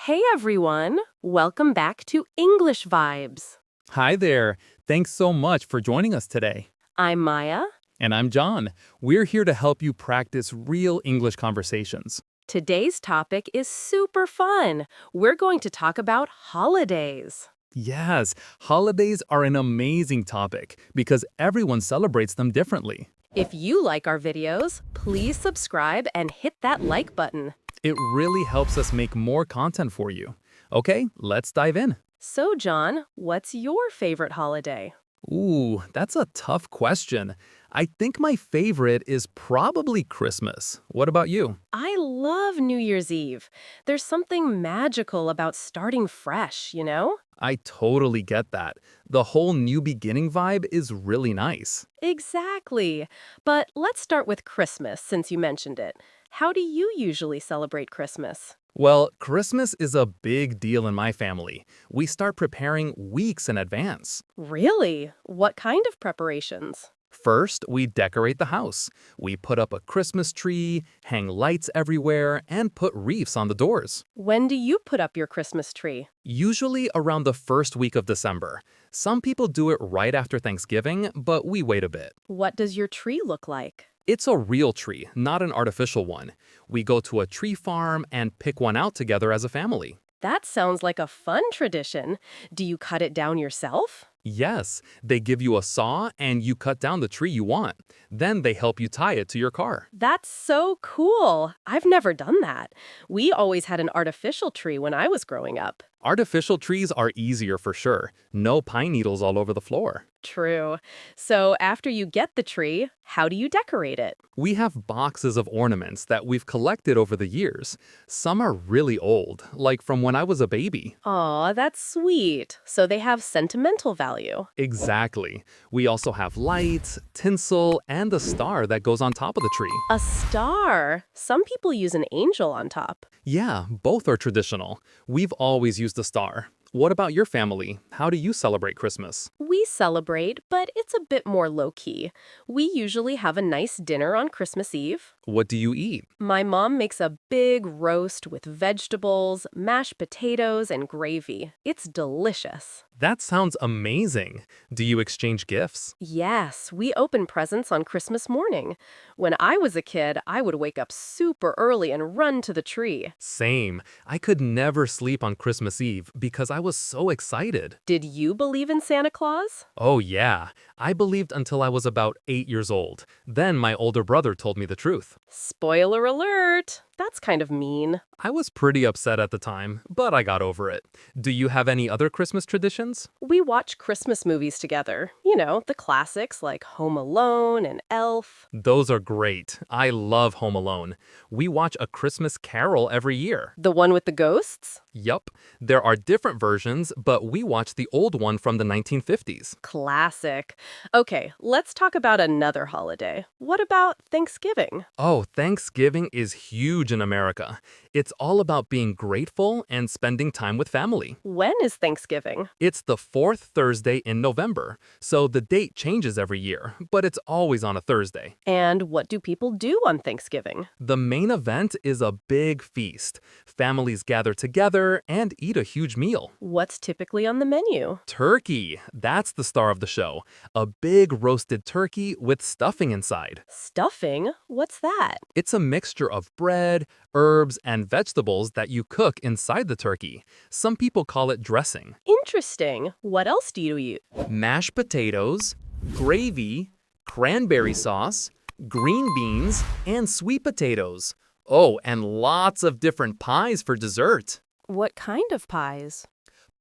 Hey everyone! Welcome back to English Vibes. Hi there. Thanks so much for joining us today. I'm Maya. And I'm John. We're here to help you practice real English conversations. Today's topic is super fun. We're going to talk about holidays. Yes, holidays are an amazing topic because everyone celebrates them differently. If you like our videos, please subscribe and hit that like button. It really helps us make more content for you. Okay, let's dive in. So, John, what's your favorite holiday? Ooh, that's a tough question. I think my favorite is probably Christmas. What about you? I love New Year's Eve. There's something magical about starting fresh, you know? I totally get that. The whole new beginning vibe is really nice. Exactly. But let's start with Christmas since you mentioned it. How do you usually celebrate Christmas? Well, Christmas is a big deal in my family. We start preparing weeks in advance. Really? What kind of preparations? First, we decorate the house. We put up a Christmas tree, hang lights everywhere, and put wreaths on the doors. When do you put up your Christmas tree? Usually around the first week of December. Some people do it right after Thanksgiving, but we wait a bit. What does your tree look like? It's a real tree, not an artificial one. We go to a tree farm and pick one out together as a family. That sounds like a fun tradition. Do you cut it down yourself? Yes, they give you a saw and you cut down the tree you want. Then they help you tie it to your car. That's so cool. I've never done that. We always had an artificial tree when I was growing up. Artificial trees are easier for sure. No pine needles all over the floor. True. So after you get the tree, how do you decorate it? We have boxes of ornaments that we've collected over the years. Some are really old, like from when I was a baby. Aw, that's sweet. So they have sentimental value. Exactly. We also have lights, tinsel, and a star that goes on top of the tree. A star. Some people use an angel on top. Yeah, both are traditional. We've always used a star. What about your family? How do you celebrate Christmas? We celebrate, but it's a bit more low-key. We usually have a nice dinner on Christmas Eve. What do you eat? My mom makes a big roast with vegetables, mashed potatoes, and gravy. It's delicious. That sounds amazing. Do you exchange gifts? Yes, we open presents on Christmas morning. When I was a kid, I would wake up super early and run to the tree. Same. I could never sleep on Christmas Eve because I was so excited. Did you believe in Santa Claus? Oh yeah, I believed until I was about 8 years old. Then my older brother told me the truth. Spoiler alert! That's kind of mean. I was pretty upset at the time, but I got over it. Do you have any other Christmas traditions? We watch Christmas movies together. You know, the classics like Home Alone and Elf. Those are great. I love Home Alone. We watch A Christmas Carol every year. The one with the ghosts? Yup. There are different versions, but we watch the old one from the 1950s. Classic. Okay, let's talk about another holiday. What about Thanksgiving? Oh, Thanksgiving is huge in America. It's all about being grateful and spending time with family. When is Thanksgiving? It's the fourth Thursday in November, so the date changes every year, but it's always on a Thursday. And what do people do on Thanksgiving? The main event is a big feast. Families gather together and eat a huge meal. What's typically on the menu? Turkey, that's the star of the show. A big roasted turkey with stuffing inside. Stuffing? What's that? It's a mixture of bread, herbs, and vegetables that you cook inside the turkey. Some people call it dressing. Interesting. What else do you eat? Mashed potatoes, gravy, cranberry sauce, green beans, and sweet potatoes. Oh, and lots of different pies for dessert. What kind of pies?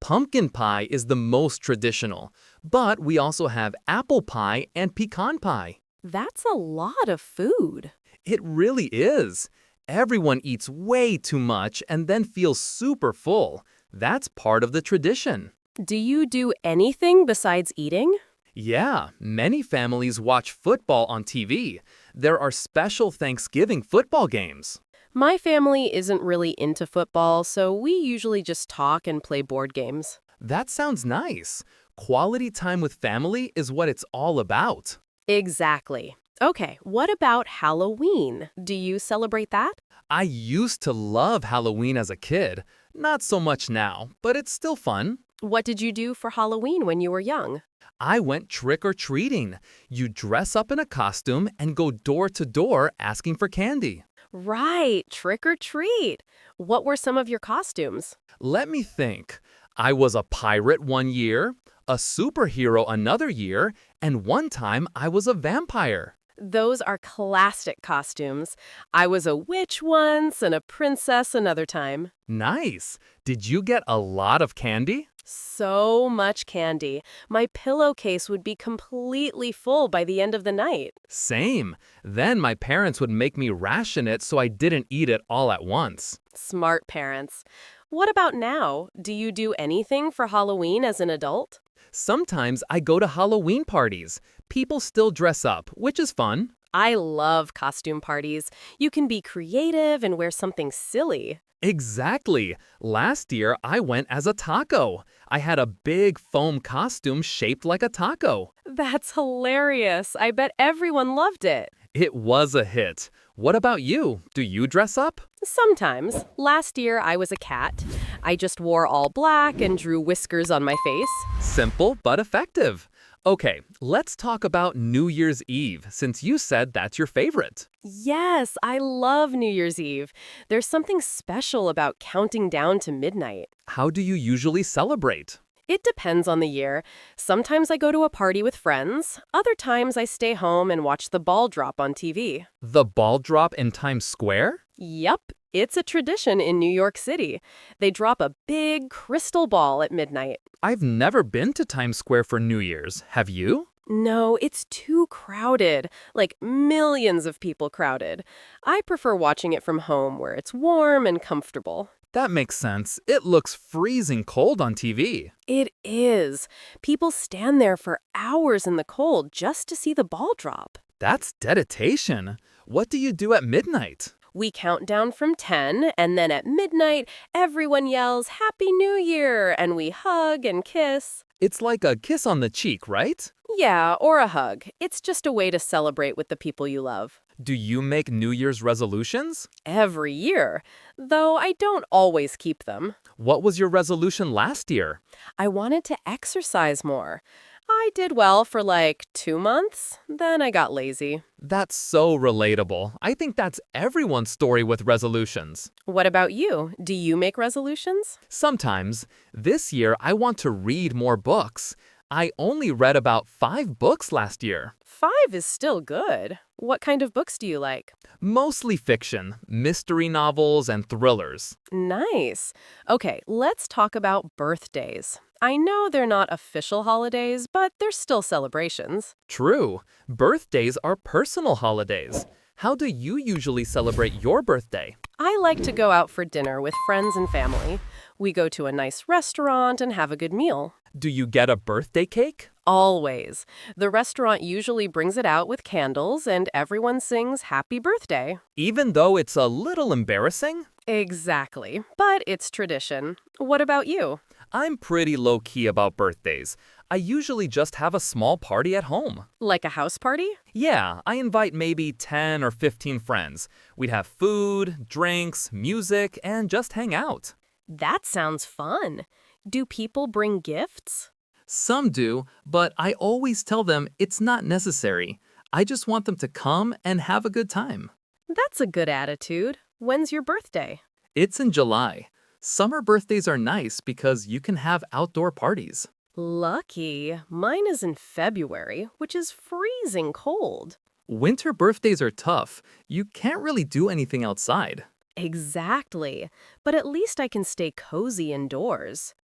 Pumpkin pie is the most traditional, but we also have apple pie and pecan pie. That's a lot of food. It really is. Everyone eats way too much and then feels super full. That's part of the tradition. Do you do anything besides eating? Yeah, many families watch football on TV. There are special Thanksgiving football games. My family isn't really into football, so we usually just talk and play board games. That sounds nice. Quality time with family is what it's all about. Exactly. Okay, what about Halloween? Do you celebrate that? I used to love Halloween as a kid. Not so much now, but it's still fun. What did you do for Halloween when you were young? I went trick-or-treating. You dress up in a costume and go door to door asking for candy. Right, trick or treat. What were some of your costumes? Let me think. I was a pirate one year, a superhero another year, and one time I was a vampire. Those are classic costumes. I was a witch once and a princess another time. Nice. Did you get a lot of candy? So much candy. My pillowcase would be completely full by the end of the night. Same. Then my parents would make me ration it so I didn't eat it all at once. Smart parents. What about now? Do you do anything for Halloween as an adult? Sometimes I go to Halloween parties. People still dress up, which is fun. I love costume parties. You can be creative and wear something silly. Exactly. Last year I went as a taco. I had a big foam costume shaped like a taco. That's hilarious. I bet everyone loved it. It was a hit. What about you? Do you dress up? Sometimes. Last year, I was a cat. I just wore all black and drew whiskers on my face. Simple but effective. Okay, let's talk about New Year's Eve since you said that's your favorite. Yes, I love New Year's Eve. There's something special about counting down to midnight. How do you usually celebrate? It depends on the year. Sometimes I go to a party with friends. Other times I stay home and watch the ball drop on TV. The ball drop in Times Square? Yep, it's a tradition in New York City. They drop a big crystal ball at midnight. I've never been to Times Square for New Year's. Have you? No, it's too crowded. Like millions of people crowded. I prefer watching it from home where it's warm and comfortable. That makes sense. It looks freezing cold on TV. It is. People stand there for hours in the cold just to see the ball drop. That's dedication. What do you do at midnight? We count down from 10, and then at midnight, everyone yells, Happy New Year, and we hug and kiss. It's like a kiss on the cheek, right? Yeah, or a hug. It's just a way to celebrate with the people you love. Do you make New Year's resolutions? Every year, though I don't always keep them. What was your resolution last year? I wanted to exercise more. I did well for like 2 months, then I got lazy. That's so relatable. I think that's everyone's story with resolutions. What about you? Do you make resolutions? Sometimes. This year, I want to read more books. I only read about 5 books last year. 5 is still good. What kind of books do you like? Mostly fiction, mystery novels, and thrillers. Nice. Okay, let's talk about birthdays. I know they're not official holidays, but they're still celebrations. True. Birthdays are personal holidays. How do you usually celebrate your birthday? I like to go out for dinner with friends and family. We go to a nice restaurant and have a good meal. Do you get a birthday cake? Always. The restaurant usually brings it out with candles and everyone sings happy birthday. Even though it's a little embarrassing? Exactly. But it's tradition. What about you? I'm pretty low-key about birthdays. I usually just have a small party at home. Like a house party? Yeah, I invite maybe 10 or 15 friends. We'd have food, drinks, music, and just hang out. That sounds fun. Do people bring gifts? Some do, but I always tell them it's not necessary. I just want them to come and have a good time. That's a good attitude. When's your birthday? It's in July. Summer birthdays are nice because you can have outdoor parties. Lucky. Mine is in February, which is freezing cold. Winter birthdays are tough. You can't really do anything outside. Exactly. But at least I can stay cozy indoors.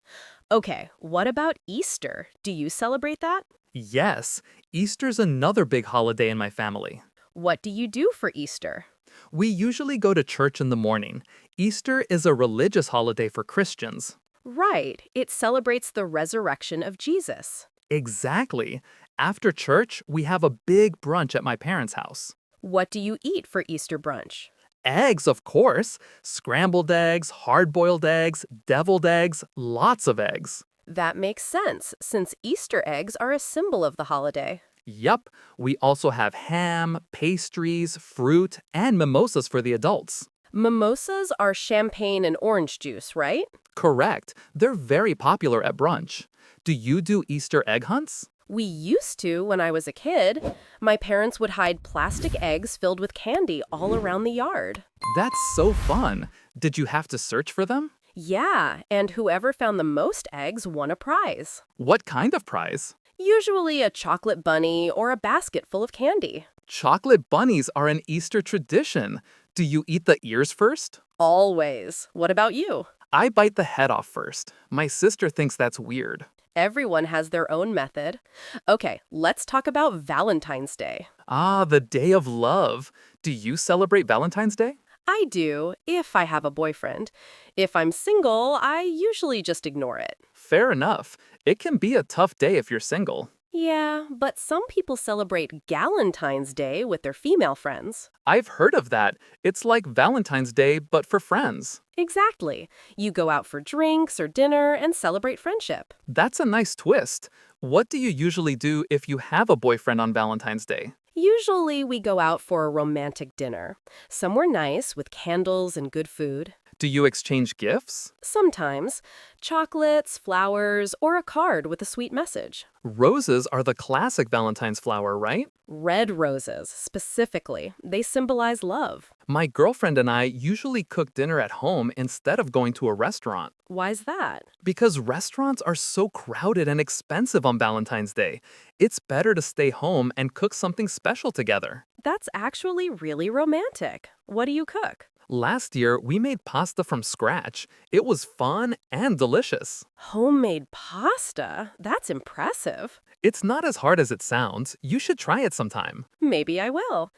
Okay, what about Easter? Do you celebrate that? Yes, Easter's another big holiday in my family. What do you do for Easter? We usually go to church in the morning. Easter is a religious holiday for Christians. Right. It celebrates the resurrection of Jesus. Exactly. After church, we have a big brunch at my parents' house. What do you eat for Easter brunch? Eggs, of course. Scrambled eggs, hard-boiled eggs, deviled eggs, lots of eggs. That makes sense, since Easter eggs are a symbol of the holiday. Yup, we also have ham, pastries, fruit, and mimosas for the adults. Mimosas are champagne and orange juice, right? Correct, they're very popular at brunch. Do you do Easter egg hunts? We used to when I was a kid. My parents would hide plastic eggs filled with candy all around the yard. That's so fun. Did you have to search for them? Yeah, and whoever found the most eggs won a prize. What kind of prize? Usually a chocolate bunny or a basket full of candy. Chocolate bunnies are an Easter tradition. Do you eat the ears first? Always. What about you? I bite the head off first. My sister thinks that's weird. Everyone has their own method. Okay, let's talk about Valentine's Day. Ah, the day of love. Do you celebrate Valentine's Day? I do, if I have a boyfriend. If I'm single, I usually just ignore it. Fair enough. It can be a tough day if you're single. Yeah, but some people celebrate Galentine's Day with their female friends. I've heard of that. It's like Valentine's Day, but for friends. Exactly. You go out for drinks or dinner and celebrate friendship. That's a nice twist. What do you usually do if you have a boyfriend on Valentine's Day? Usually we go out for a romantic dinner, somewhere nice with candles and good food. Do you exchange gifts? Sometimes, chocolates, flowers, or a card with a sweet message. Roses are the classic Valentine's flower, right? Red roses, specifically. They symbolize love. My girlfriend and I usually cook dinner at home instead of going to a restaurant. Why's that? Because restaurants are so crowded and expensive on Valentine's Day. It's better to stay home and cook something special together. That's actually really romantic. What do you cook? Last year, we made pasta from scratch. It was fun and delicious. Homemade pasta? That's impressive. It's not as hard as it sounds. You should try it sometime. Maybe I will.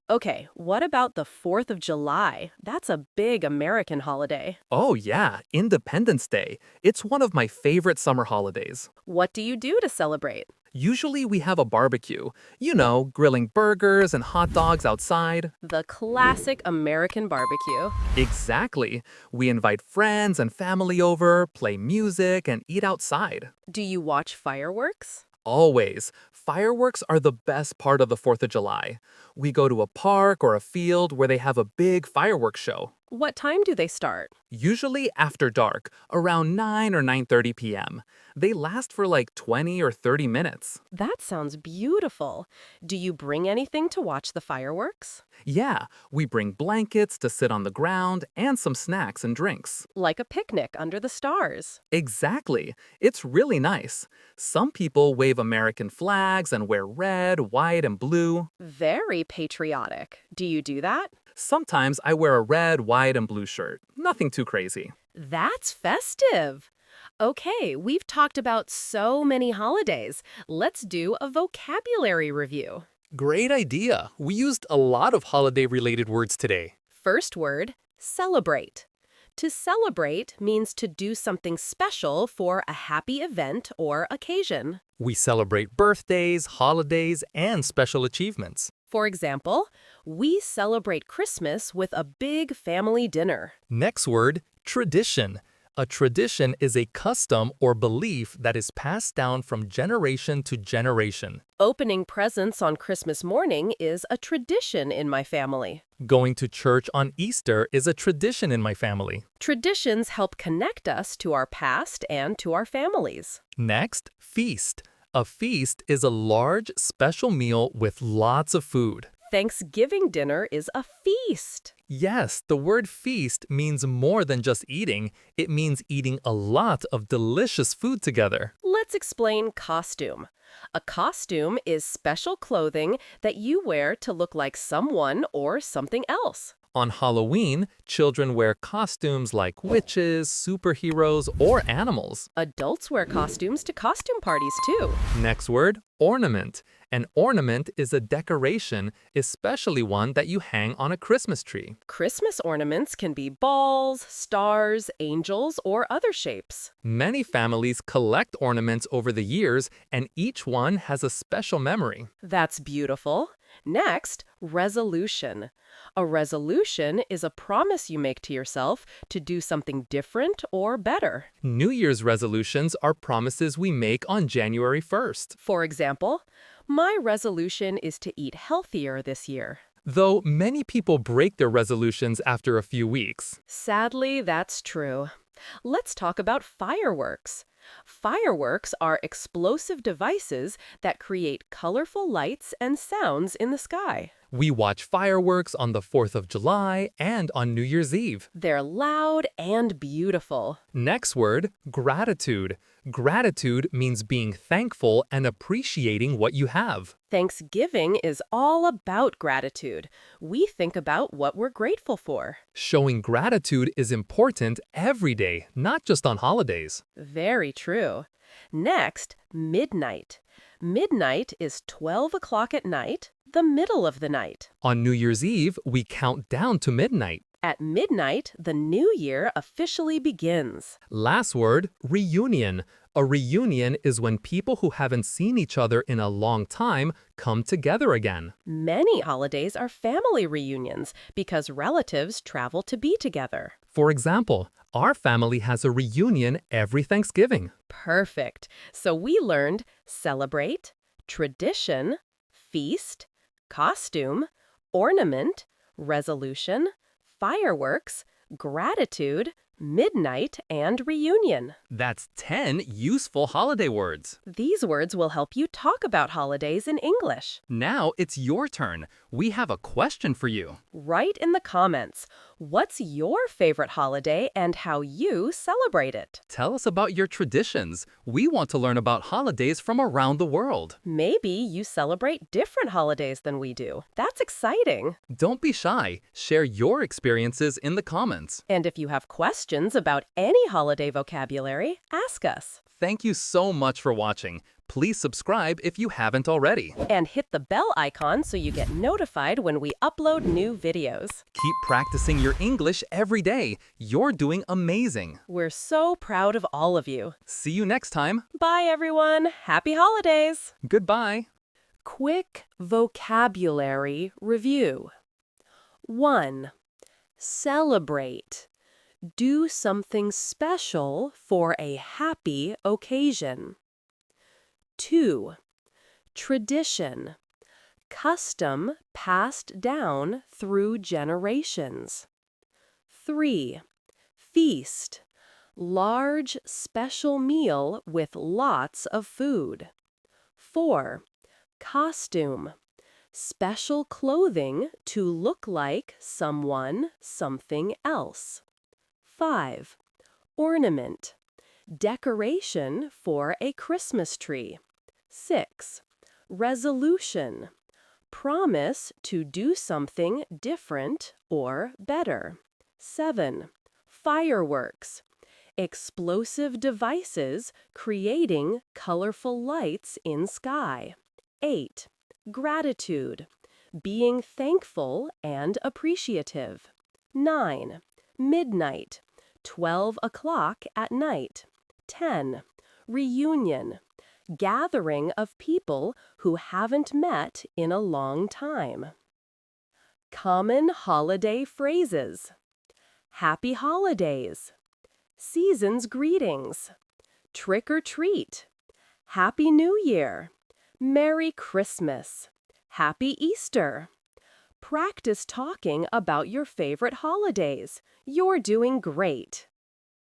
Okay, what about the 4th of July? That's a big American holiday. Oh yeah, Independence Day. It's one of my favorite summer holidays. What do you do to celebrate? Usually we have a barbecue. You know, grilling burgers and hot dogs outside. The classic American barbecue. Exactly. We invite friends and family over, play music, and eat outside. Do you watch fireworks? Always. Fireworks are the best part of the 4th of July. We go to a park or a field where they have a big fireworks show. What time do they start? Usually after dark, around 9 or 9:30 p.m. They last for like 20 or 30 minutes. That sounds beautiful. Do you bring anything to watch the fireworks? Yeah, we bring blankets to sit on the ground and some snacks and drinks. Like a picnic under the stars. Exactly. It's really nice. Some people wave American flags and wear red, white, and blue. Very patriotic. Do you do that? Sometimes I wear a red, white, and blue shirt. Nothing too crazy. That's festive. Okay, we've talked about so many holidays. Let's do a vocabulary review. Great idea. We used a lot of holiday-related words today. First word, celebrate. To celebrate means to do something special for a happy event or occasion. We celebrate birthdays, holidays, and special achievements. For example, we celebrate Christmas with a big family dinner. Next word, tradition. A tradition is a custom or belief that is passed down from generation to generation. Opening presents on Christmas morning is a tradition in my family. Going to church on Easter is a tradition in my family. Traditions help connect us to our past and to our families. Next, feast. A feast is a large, special meal with lots of food. Thanksgiving dinner is a feast. Yes, the word feast means more than just eating. It means eating a lot of delicious food together. Let's explain costume. A costume is special clothing that you wear to look like someone or something else. On Halloween, children wear costumes like witches, superheroes, or animals. Adults wear costumes to costume parties too. Next word, ornament. An ornament is a decoration, especially one that you hang on a Christmas tree. Christmas ornaments can be balls, stars, angels, or other shapes. Many families collect ornaments over the years, and each one has a special memory. That's beautiful. Next, resolution. A resolution is a promise you make to yourself to do something different or better. New Year's resolutions are promises we make on January 1st. For example, my resolution is to eat healthier this year. Though many people break their resolutions after a few weeks. Sadly, that's true. Let's talk about fireworks. Fireworks are explosive devices that create colorful lights and sounds in the sky. We watch fireworks on the 4th of July and on New Year's Eve. They're loud and beautiful. Next word, gratitude. Gratitude means being thankful and appreciating what you have. Thanksgiving is all about gratitude. We think about what we're grateful for. Showing gratitude is important every day, not just on holidays. Very true. Next, midnight. Midnight is 12 o'clock at night, the middle of the night. On New Year's Eve, we count down to midnight. At midnight, the new year officially begins. Last word, reunion. A reunion is when people who haven't seen each other in a long time come together again. Many holidays are family reunions because relatives travel to be together. For example, our family has a reunion every Thanksgiving. Perfect. So we learned celebrate, tradition, feast, costume, ornament, resolution, fireworks, gratitude, midnight, and reunion. That's 10 useful holiday words. These words will help you talk about holidays in English. Now it's your turn. We have a question for you. Write in the comments, what's your favorite holiday and how you celebrate it? Tell us about your traditions. We want to learn about holidays from around the world. Maybe you celebrate different holidays than we do. That's exciting. Don't be shy. Share your experiences in the comments. And if you have questions about any holiday vocabulary, ask us. Thank you so much for watching. Please subscribe if you haven't already. And hit the bell icon so you get notified when we upload new videos. Keep practicing your English every day. You're doing amazing. We're so proud of all of you. See you next time. Bye, everyone. Happy holidays. Goodbye. Quick vocabulary review. 1. Celebrate. Do something special for a happy occasion. 2. Tradition. Custom passed down through generations. 3. Feast. Large special meal with lots of food. 4. Costume. Special clothing to look like someone, something else. 5. Ornament. Decoration for a Christmas tree. 6. Resolution. Promise to do something different or better. 7. Fireworks. Explosive devices creating colorful lights in sky. 8. Gratitude. Being thankful and appreciative. 9. Midnight. 12 o'clock at night. 10. Reunion. Gathering of people who haven't met in a long time. Common holiday phrases. Happy holidays. Season's greetings. Trick or treat. Happy New Year. Merry Christmas. Happy Easter. Practice talking about your favorite holidays. You're doing great.